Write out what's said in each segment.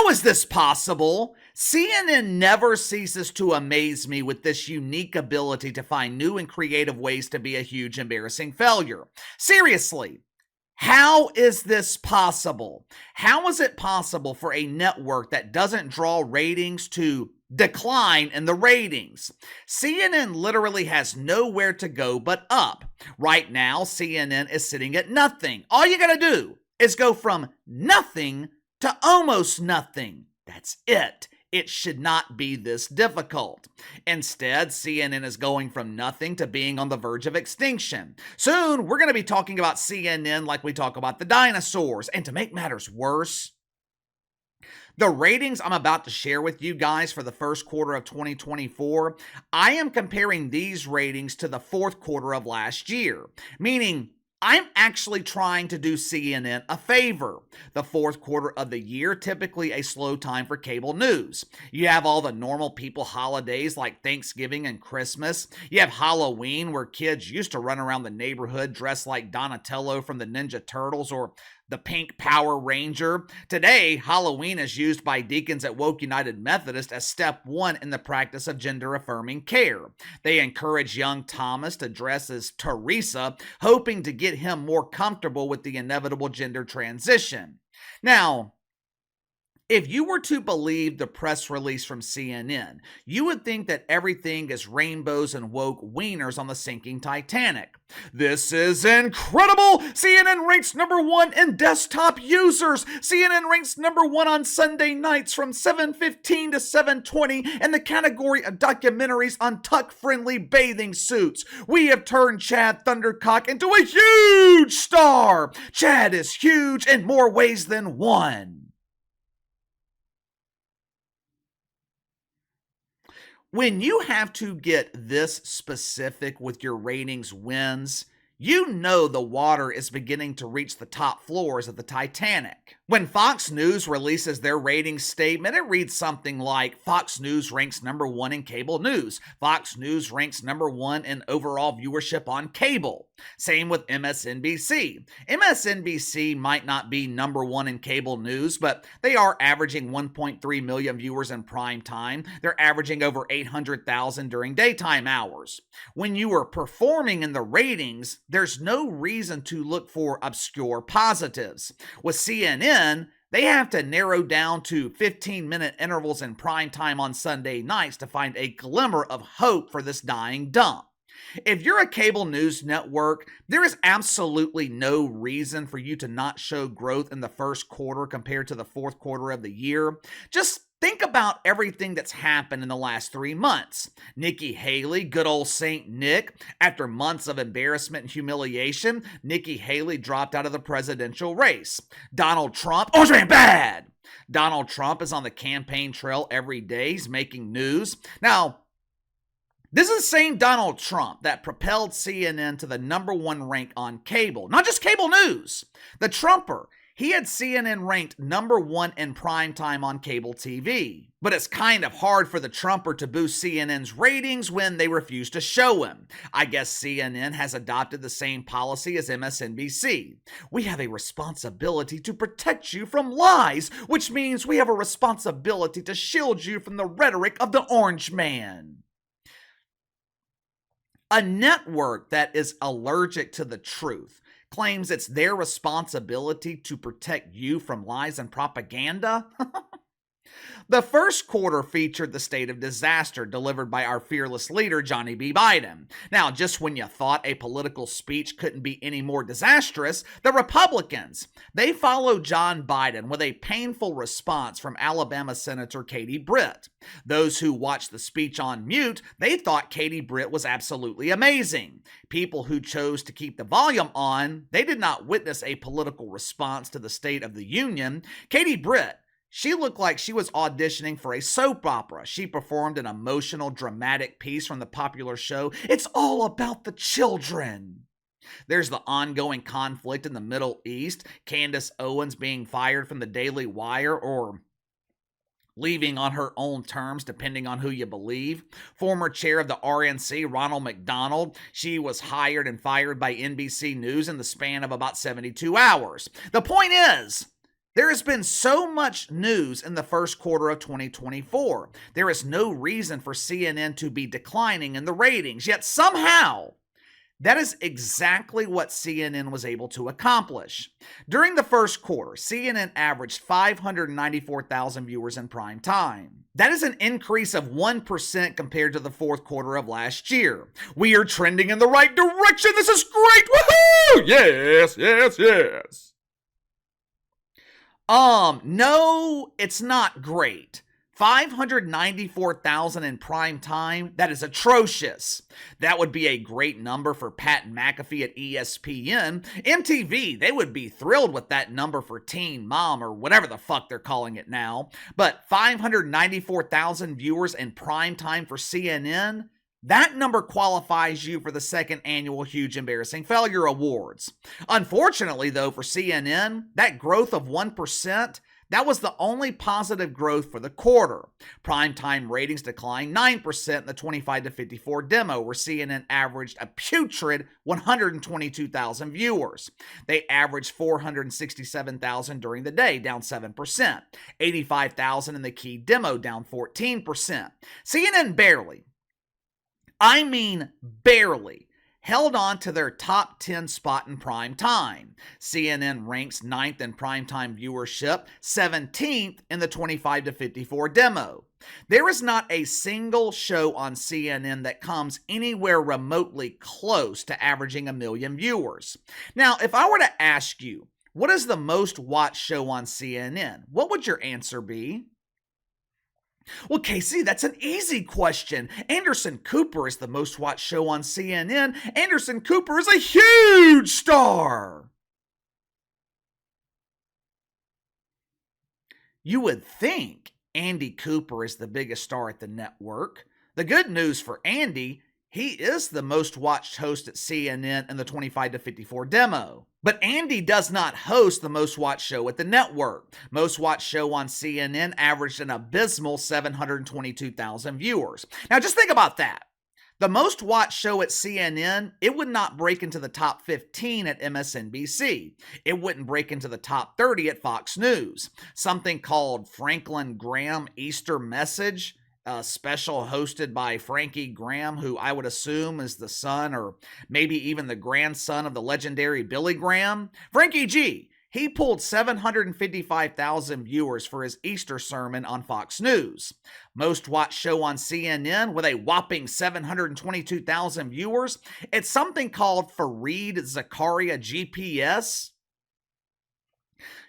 How is this possible? CNN never ceases to amaze me with this unique ability to find new and creative ways to be a huge, embarrassing failure. Seriously, how is this possible? How is it possible for a network that doesn't draw ratings to decline in the ratings? CNN literally has nowhere to go but up. Right now, CNN is sitting at nothing. All you gotta do is go from nothing to almost nothing. That's it. It should not be this difficult. Instead, CNN is going from nothing to being on the verge of extinction. Soon, we're going to be talking about CNN like we talk about the dinosaurs. And to make matters worse, the ratings I'm about to share with you guys for the first quarter of 2024, I am comparing these ratings to the fourth quarter of last year, meaning I'm actually trying to do CNN a favor. The fourth quarter of the year, typically a slow time for cable news. You have all the normal people holidays like Thanksgiving and Christmas. You have Halloween, where kids used to run around the neighborhood dressed like Donatello from the Ninja Turtles or the Pink Power Ranger. Today, Halloween is used by deacons at Woke United Methodist as step one in the practice of gender-affirming care. They encourage young Thomas to dress as Teresa, hoping to get him more comfortable with the inevitable gender transition. Now, if you were to believe the press release from CNN, you would think that everything is rainbows and woke wieners on the sinking Titanic. This is incredible! CNN ranks number one in desktop users. CNN ranks number one on Sunday nights from 7:15 to 7:20 in the category of documentaries on tuck-friendly bathing suits. We have turned Chad Thundercock into a huge star. Chad is huge in more ways than one. When you have to get this specific with your ratings wins, you know the water is beginning to reach the top floors of the Titanic. When Fox News releases their ratings statement, it reads something like, Fox News ranks number one in cable news. Fox News ranks number one in overall viewership on cable. Same with MSNBC. MSNBC might not be number one in cable news, but they are averaging 1.3 million viewers in prime time. They're averaging over 800,000 during daytime hours. When you are performing in the ratings, there's no reason to look for obscure positives. With CNN, they have to narrow down to 15-minute intervals in prime time on Sunday nights to find a glimmer of hope for this dying dump. If you're a cable news network, there is absolutely no reason for you to not show growth in the first quarter compared to the fourth quarter of the year. Just think about everything that's happened in the last 3 months. Nikki Haley, good old Saint Nick, after months of embarrassment and humiliation, Nikki Haley dropped out of the presidential race. Donald Trump, Orange Man bad! Donald Trump is on the campaign trail every day. He's making news. Now, this is the same Donald Trump that propelled CNN to the number one rank on cable. Not just cable news. The Trumper, he had CNN ranked number one in prime time on cable TV. But it's kind of hard for the Trumper to boost CNN's ratings when they refuse to show him. I guess CNN has adopted the same policy as MSNBC. We have a responsibility to protect you from lies, which means we have a responsibility to shield you from the rhetoric of the Orange Man. A network that is allergic to the truth claims it's their responsibility to protect you from lies and propaganda? The first quarter featured the state of disaster delivered by our fearless leader, Johnny B. Biden. Now, just when you thought a political speech couldn't be any more disastrous, the Republicans, they followed John Biden with a painful response from Alabama Senator Katie Britt. Those who watched the speech on mute, they thought Katie Britt was absolutely amazing. People who chose to keep the volume on, they did not witness a political response to the State of the Union. Katie Britt, she looked like she was auditioning for a soap opera. She performed an emotional, dramatic piece from the popular show, It's All About the Children. There's the ongoing conflict in the Middle East, Candace Owens being fired from the Daily Wire or leaving on her own terms, depending on who you believe. Former chair of the RNC, Ronald McDonald, she was hired and fired by NBC News in the span of about 72 hours. The point is, There has been so much news in the first quarter of 2024. There is no reason for CNN to be declining in the ratings, yet somehow that is exactly what CNN was able to accomplish. During the first quarter, CNN averaged 594,000 viewers in prime time. That is an increase of 1% compared to the fourth quarter of last year. We are trending in the right direction. This is great. Woohoo! Yes, yes, yes. No, it's not great. 594,000 in prime time, that is atrocious. That would be a great number for Pat McAfee at ESPN. MTV, they would be thrilled with that number for Teen Mom or whatever the fuck they're calling it now. But 594,000 viewers in prime time for CNN, that number qualifies you for the second annual Huge Embarrassing Failure Awards. Unfortunately, though, for CNN, that growth of 1%, that was the only positive growth for the quarter. Primetime ratings declined 9% in the 25 to 54 demo, where CNN averaged a putrid 122,000 viewers. They averaged 467,000 during the day, down 7%. 85,000 in the key demo, down 14%. CNN barely, I mean barely, held on to their top 10 spot in prime time. CNN ranks 9th in primetime viewership, 17th in the 25 to 54 demo. There is not a single show on CNN that comes anywhere remotely close to averaging 1 million viewers. Now, if I were to ask you, what is the most watched show on CNN? What would your answer be? Well, Casey, that's an easy question. Anderson Cooper is the most watched show on CNN. Anderson Cooper is a huge star. You would think Andy Cooper is the biggest star at the network. The good news for Andy, he is the most watched host at CNN in the 25 to 54 demo. But Andy does not host the most watched show at the network. Most watched show on CNN averaged an abysmal 722,000 viewers. Now just think about that. The most watched show at CNN, it would not break into the top 15 at MSNBC. It wouldn't break into the top 30 at Fox News. Something called Franklin Graham Easter Message, a special hosted by Frankie Graham, who I would assume is the son or maybe even the grandson of the legendary Billy Graham. Frankie G, he pulled 755,000 viewers for his Easter sermon on Fox News. Most watched show on CNN with a whopping 722,000 viewers. It's something called Fareed Zakaria GPS.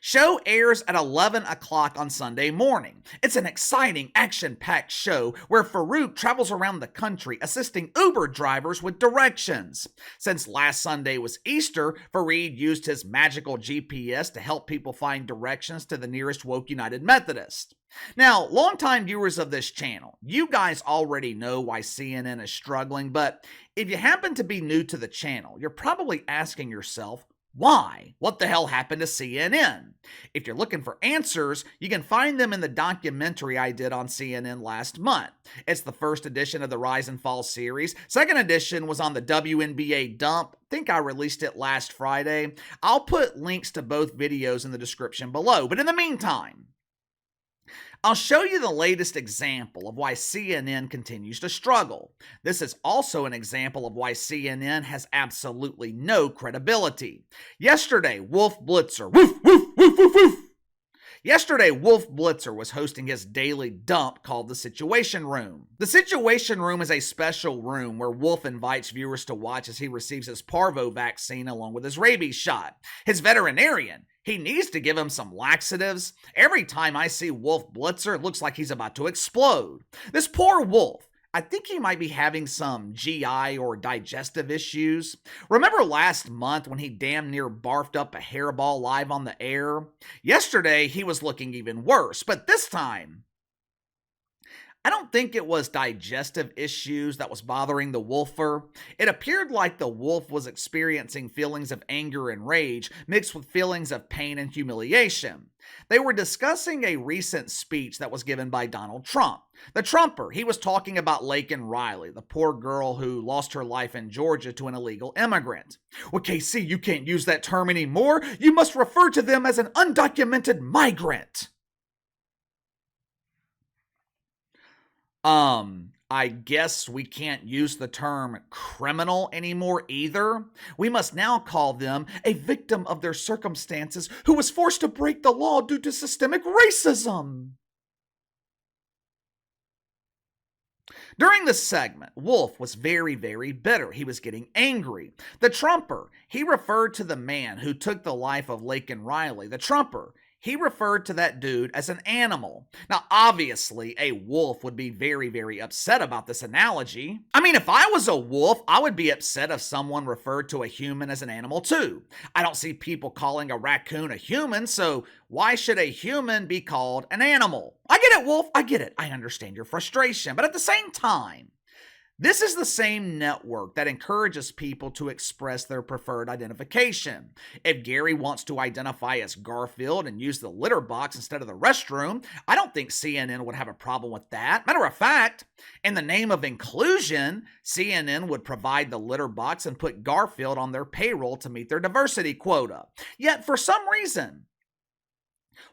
Show airs at 11 o'clock on Sunday morning. It's an exciting, action-packed show where Farouk travels around the country assisting Uber drivers with directions. Since last Sunday was Easter, Fareed used his magical GPS to help people find directions to the nearest Woke United Methodist. Now, longtime viewers of this channel, you guys already know why CNN is struggling, but if you happen to be new to the channel, you're probably asking yourself, why? What the hell happened to CNN? If you're looking for answers, you can find them in the documentary I did on CNN last month. It's the first edition of the Rise and Fall series. Second edition was on the WNBA dump. I think I released it last Friday. I'll put links to both videos in the description below. But in the meantime, I'll show you the latest example of why CNN continues to struggle. This is also an example of why CNN has absolutely no credibility. Yesterday, Wolf Blitzer, woof, woof, woof, woof, woof. Yesterday, Wolf Blitzer was hosting his daily dump called The Situation Room. The Situation Room is a special room where Wolf invites viewers to watch as he receives his parvo vaccine along with his rabies shot. His veterinarian, he needs to give him some laxatives. Every time I see Wolf Blitzer, it looks like he's about to explode. This poor wolf, I think he might be having some GI or digestive issues. Remember last month when he damn near barfed up a hairball live on the air? Yesterday, he was looking even worse, but this time, I don't think it was digestive issues that was bothering the wolfer. It appeared like the wolf was experiencing feelings of anger and rage mixed with feelings of pain and humiliation. They were discussing a recent speech that was given by Donald Trump. The Trumper, he was talking about Laken Riley, the poor girl who lost her life in Georgia to an illegal immigrant. Well, KC, you can't use that term anymore. You must refer to them as an undocumented migrant. I guess we can't use the term criminal anymore either. We must now call them a victim of their circumstances who was forced to break the law due to systemic racism. During the segment, Wolf was very, very bitter. He was getting angry. The Trumper, he referred to the man who took the life of Laken Riley. The Trumper, he referred to that dude as an animal. Now, obviously, a wolf would be very, very upset about this analogy. I mean, if I was a wolf, I would be upset if someone referred to a human as an animal too. I don't see people calling a raccoon a human, so why should a human be called an animal? I get it, Wolf. I get it. I understand your frustration. But at the same time, this is the same network that encourages people to express their preferred identification. If Gary wants to identify as Garfield and use the litter box instead of the restroom, I don't think CNN would have a problem with that. Matter of fact, in the name of inclusion, CNN would provide the litter box and put Garfield on their payroll to meet their diversity quota. Yet, for some reason,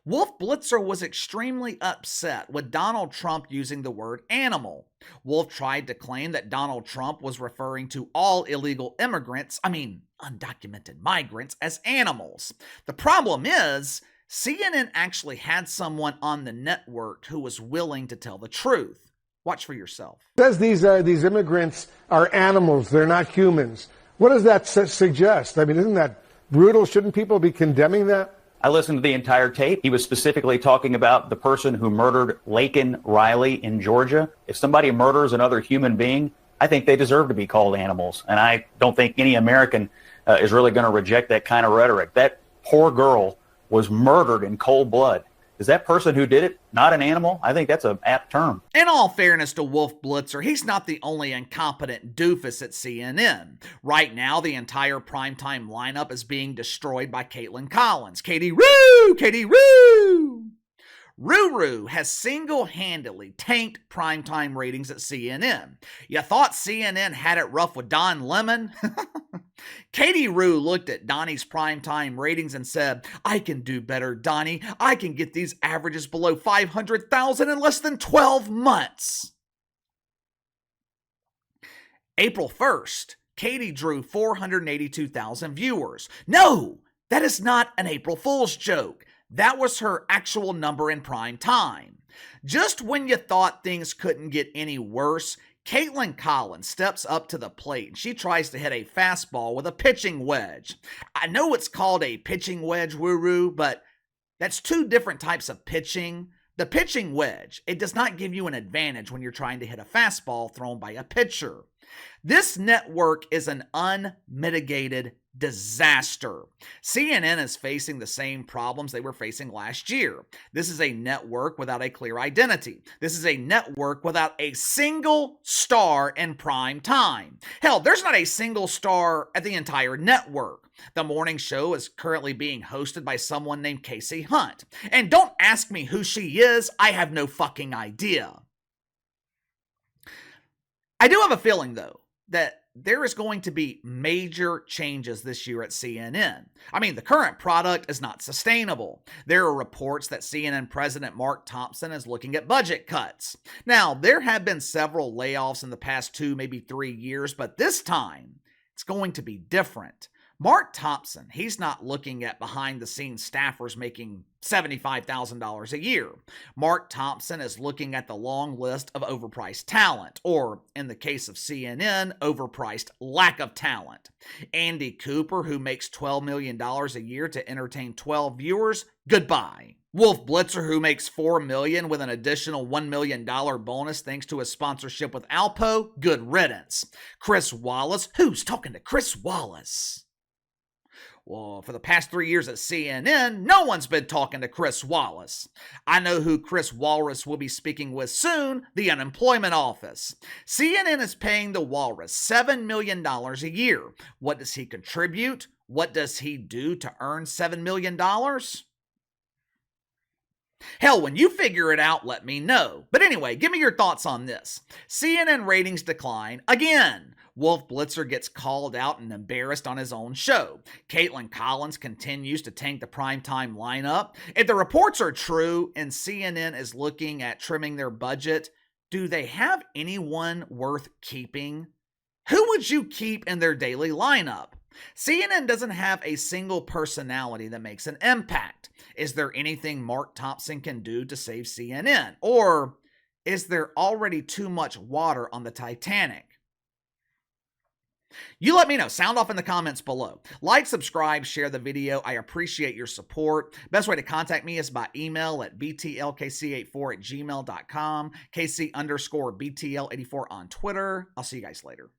Wolf Blitzer was extremely upset with Donald Trump using the word animal. Wolf tried to claim that Donald Trump was referring to all illegal immigrants, undocumented migrants, as animals. The problem is, CNN actually had someone on the network who was willing to tell the truth. Watch for yourself. It says these immigrants are animals, they're not humans. What does that suggest? Isn't that brutal? Shouldn't people be condemning that? I listened to the entire tape. He was specifically talking about the person who murdered Laken Riley in Georgia. If somebody murders another human being, I think they deserve to be called animals. And I don't think any American is really going to reject that kind of rhetoric. That poor girl was murdered in cold blood. Is that person who did it not an animal? I think that's an apt term. In all fairness to Wolf Blitzer, he's not the only incompetent doofus at CNN. Right now, the entire primetime lineup is being destroyed by Caitlin Collins. Katie Roo! Katie Roo! Ruru has single-handedly tanked primetime ratings at CNN. You thought CNN had it rough with Don Lemon? Katie Roo looked at Donnie's primetime ratings and said, I can do better, Donnie. I can get these averages below 500,000 in less than 12 months. April 1st, Katie drew 482,000 viewers. No, that is not an April Fool's joke. That was her actual number in prime time. Just when you thought things couldn't get any worse, Caitlin Collins steps up to the plate and she tries to hit a fastball with a pitching wedge. I know it's called a pitching wedge, woo-roo, but that's two different types of pitching. The pitching wedge, it does not give you an advantage when you're trying to hit a fastball thrown by a pitcher. This network is an unmitigated disaster. CNN is facing the same problems they were facing last year. This is a network without a clear identity. This is a network without a single star in prime time. Hell, there's not a single star at the entire network. The morning show is currently being hosted by someone named Casey Hunt. And don't ask me who she is. I have no fucking idea. I do have a feeling, though, that there is going to be major changes this year at CNN. The current product is not sustainable. There are reports that CNN President Mark Thompson is looking at budget cuts. Now, there have been several layoffs in the past 2, maybe 3 years, but this time, it's going to be different. Mark Thompson, he's not looking at behind-the-scenes staffers making $75,000 a year. Mark Thompson is looking at the long list of overpriced talent, or in the case of CNN, overpriced lack of talent. Andy Cooper, who makes $12 million a year to entertain 12 viewers, goodbye. Wolf Blitzer, who makes $4 million with an additional $1 million bonus thanks to his sponsorship with Alpo, good riddance. Chris Wallace, who's talking to Chris Wallace? Well, for the past 3 years at CNN, no one's been talking to Chris Wallace. I know who Chris Walrus will be speaking with soon, the unemployment office. CNN is paying the Walrus $7 million a year. What does he contribute? What does he do to earn $7 million? Hell, when you figure it out, let me know. But anyway, give me your thoughts on this. CNN ratings decline again. Wolf Blitzer gets called out and embarrassed on his own show. Caitlin Collins continues to tank the primetime lineup. If the reports are true and CNN is looking at trimming their budget, do they have anyone worth keeping? Who would you keep in their daily lineup? CNN doesn't have a single personality that makes an impact. Is there anything Mark Thompson can do to save CNN? Or is there already too much water on the Titanic? You let me know. Sound off in the comments below. Like, subscribe, share the video. I appreciate your support. Best way to contact me is by email at btlkc84@gmail.com, KC_BTL84 on Twitter. I'll see you guys later.